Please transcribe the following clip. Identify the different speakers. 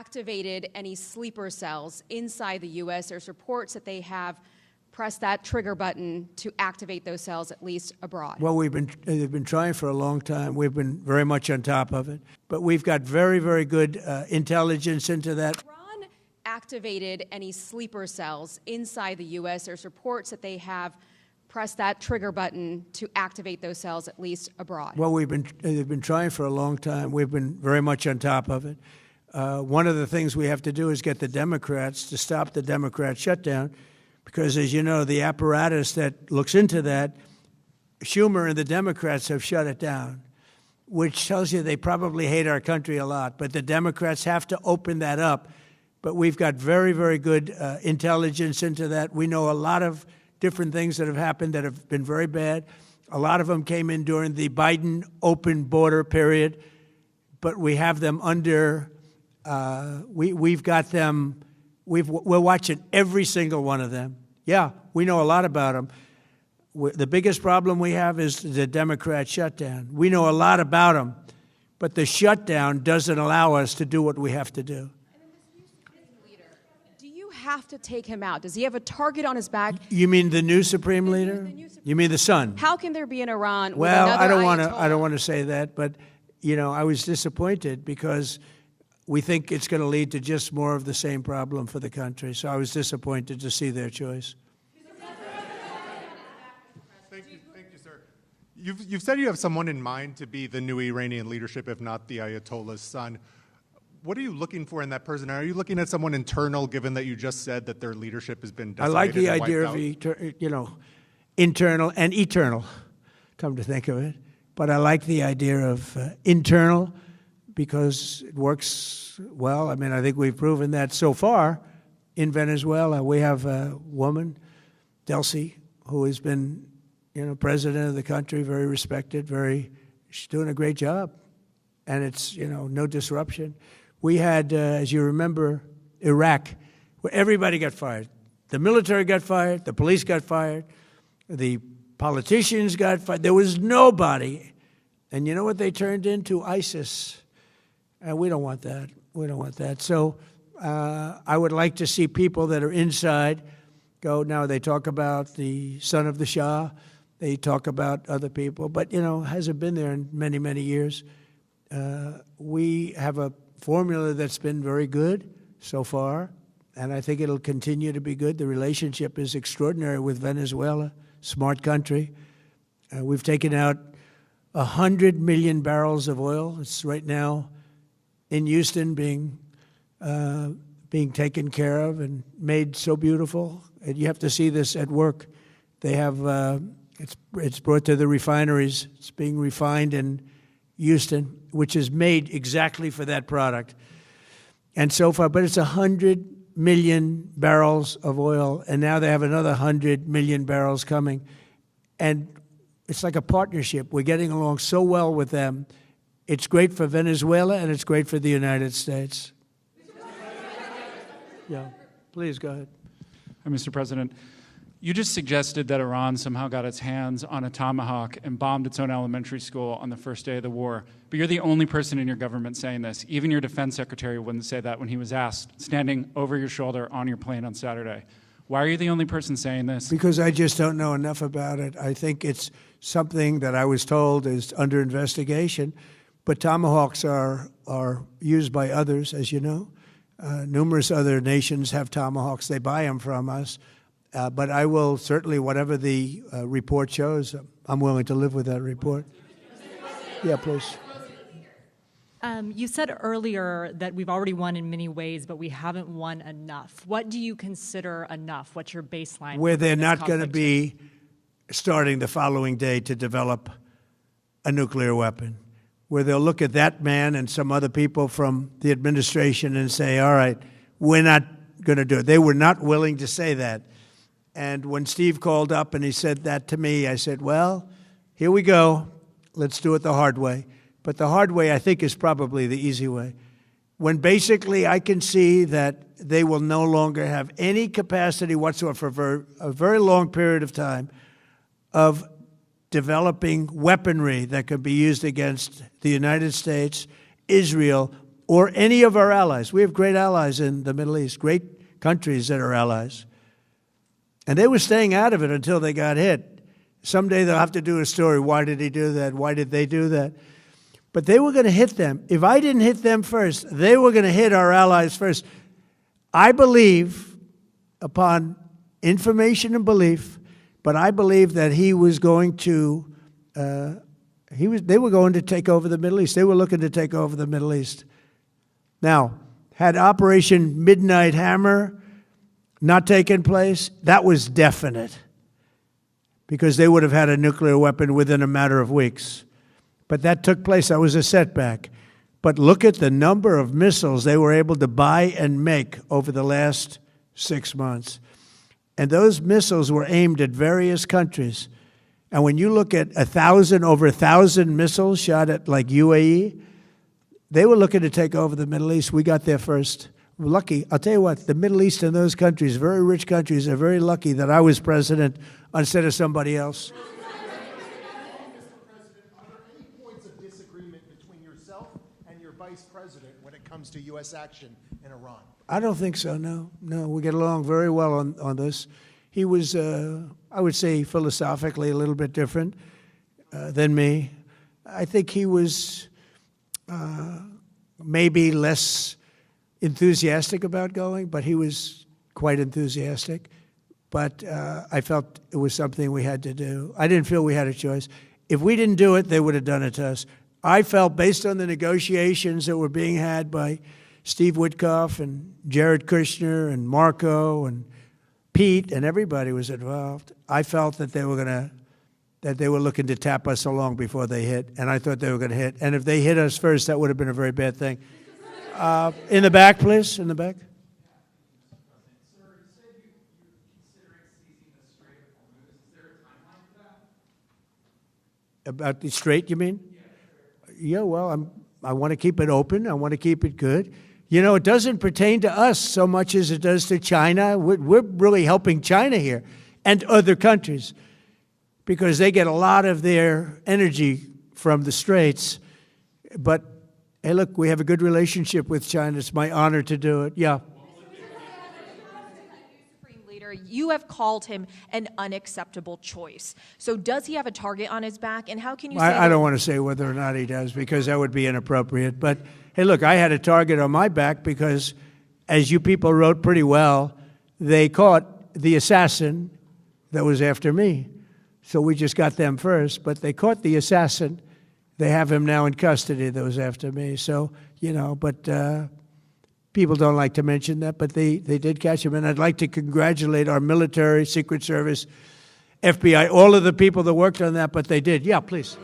Speaker 1: activated any sleeper cells inside the U.S. There's reports that they have pressed that trigger button to activate those cells, at least abroad.
Speaker 2: Well, they've been trying for a long time. We've been very much on top of it. But we've got very, very good intelligence into that.
Speaker 1: Iran activated any sleeper cells inside the U.S. There's reports that they have pressed that trigger button to activate those cells, at least abroad.
Speaker 2: Well, they've been trying for a long time. We've been very much on top of it. One of the things we have to do is get the Democrats to stop the Democrat shutdown, because, as you know, the apparatus that looks into that, Schumer and the Democrats have shut it down, which tells you they probably hate our country a lot. But the Democrats have to open that up. But we've got very, very good intelligence into that. We know a lot of different things that have happened that have been very bad. A lot of them came in during the Biden open border period, but we have them under, we've got them, we're watching every single one of them. Yeah, we know a lot about them. The biggest problem we have is the Democrat shutdown. We know a lot about them, but the shutdown doesn't allow us to do what we have to do.
Speaker 1: Have to take him out? Does he have a target on his back?
Speaker 2: You mean the new Supreme Leader? You mean the son?
Speaker 1: How can there be an Iran?
Speaker 2: Well,
Speaker 1: with
Speaker 2: I don't want to say that, but you know, I was disappointed because we think it's going to lead to just more of the same problem for the country. So I was disappointed to see their choice.
Speaker 3: Thank you, sir. You've said you have someone in mind to be the new Iranian leadership, if not the Ayatollah's son. What are you looking for in that person? Are you looking at someone internal, given that you just said that their leadership has been decimated?
Speaker 2: I like the idea of, internal and eternal, come to think of it. But I like the idea of internal because it works well. I mean, I think we've proven that so far in Venezuela. We have a woman, Delcy, who has been, president of the country, very respected, she's doing a great job. And it's, no disruption. We had, as you remember, Iraq, where everybody got fired. The military got fired, the police got fired, the politicians got fired. There was nobody. And you know what they turned into? ISIS. And we don't want that. We don't want that. So I would like to see people that are inside go. Now, they talk about the son of the Shah. They talk about other people. But, hasn't been there in many, many years. We have a formula that's been very good so far, and I think it'll continue to be good. The relationship is extraordinary with Venezuela, smart country. We've taken out 100 million barrels of oil. It's right now in Houston being taken care of and made so beautiful. And you have to see this at work. They have, it's brought to the refineries. It's being refined in Houston, which is made exactly for that product. And so far, but it's 100 million barrels of oil, and now they have another 100 million barrels coming. And it's like a partnership. We're getting along so well with them. It's great for Venezuela, and it's great for the United States. Yeah, please go ahead.
Speaker 4: Hi, Mr. President. You just suggested that Iran somehow got its hands on a Tomahawk and bombed its own elementary school on the first day of the war. But you're the only person in your government saying this. Even your defense secretary wouldn't say that when he was asked, standing over your shoulder on your plane on Saturday. Why are you the only person saying this?
Speaker 2: Because I just don't know enough about it. I think it's something that I was told is under investigation. But Tomahawks are used by others, as you know. Numerous other nations have Tomahawks. They buy them from us. But I will certainly, whatever the report shows, I'm willing to live with that report. Yeah, please.
Speaker 5: You said earlier that we've already won in many ways, but we haven't won enough. What do you consider enough? What's your baseline?
Speaker 2: Where they're not going to be starting the following day to develop a nuclear weapon. Where they'll look at that man and some other people from the administration and say, all right, we're not going to do it. They were not willing to say that. And when Steve called up and he said that to me, I said, well, here we go. Let's do it the hard way. But the hard way, I think, is probably the easy way. When basically I can see that they will no longer have any capacity whatsoever for a very long period of time of developing weaponry that could be used against the United States, Israel, or any of our allies. We have great allies in the Middle East, great countries that are allies. And they were staying out of it until they got hit. Someday they'll have to do a story. Why did he do that? Why did they do that? But they were going to hit them. If I didn't hit them first, they were going to hit our allies first. I believe, upon information and belief, but I believe that he was going to, they were going to take over the Middle East. They were looking to take over the Middle East. Now, had Operation Midnight Hammer not taken place, that was definite, because they would have had a nuclear weapon within a matter of weeks. But that took place. That was a setback. But look at the number of missiles they were able to buy and make over the last 6 months. And those missiles were aimed at various countries. And when you look at over 1,000 missiles shot at like UAE, they were looking to take over the Middle East. We got there first. We're lucky. I'll tell you what, the Middle East and those countries, very rich countries, are very lucky that I was president instead of somebody else.
Speaker 6: Vice President when it comes to U.S. action in Iran?
Speaker 2: I don't think so, no. No, we get along very well on this. He was, I would say, philosophically a little bit different than me. I think he was maybe less enthusiastic about going, but he was quite enthusiastic. But I felt it was something we had to do. I didn't feel we had a choice. If we didn't do it, they would have done it to us. I felt, based on the negotiations that were being had by Steve Witkoff and Jared Kushner and Marco and Pete, and everybody was involved, I felt that they were looking to tap us along before they hit, and I thought they were going to hit. And if they hit us first, that would have been a very bad thing. In the back, please, in the back. About the Strait, you mean? Yeah, well, I want to keep it open. I want to keep it good. You know, it doesn't pertain to us so much as it does to China. We're really helping China here and other countries because they get a lot of their energy from the Straits. But, hey, look, we have a good relationship with China. It's my honor to do it. Yeah.
Speaker 7: You have called him an unacceptable choice. So does he have a target on his back? And how can you say
Speaker 2: I don't want to say whether or not he does because that would be inappropriate. But, hey, look, I had a target on my back because, as you people wrote pretty well, they caught the assassin that was after me. So we just got them first. But they caught the assassin. They have him now in custody that was after me. So, you know, but people don't like to mention that, but they did catch him. And I'd like to congratulate our military, Secret Service, FBI, all of the people that worked on that, but they did. Yeah, please.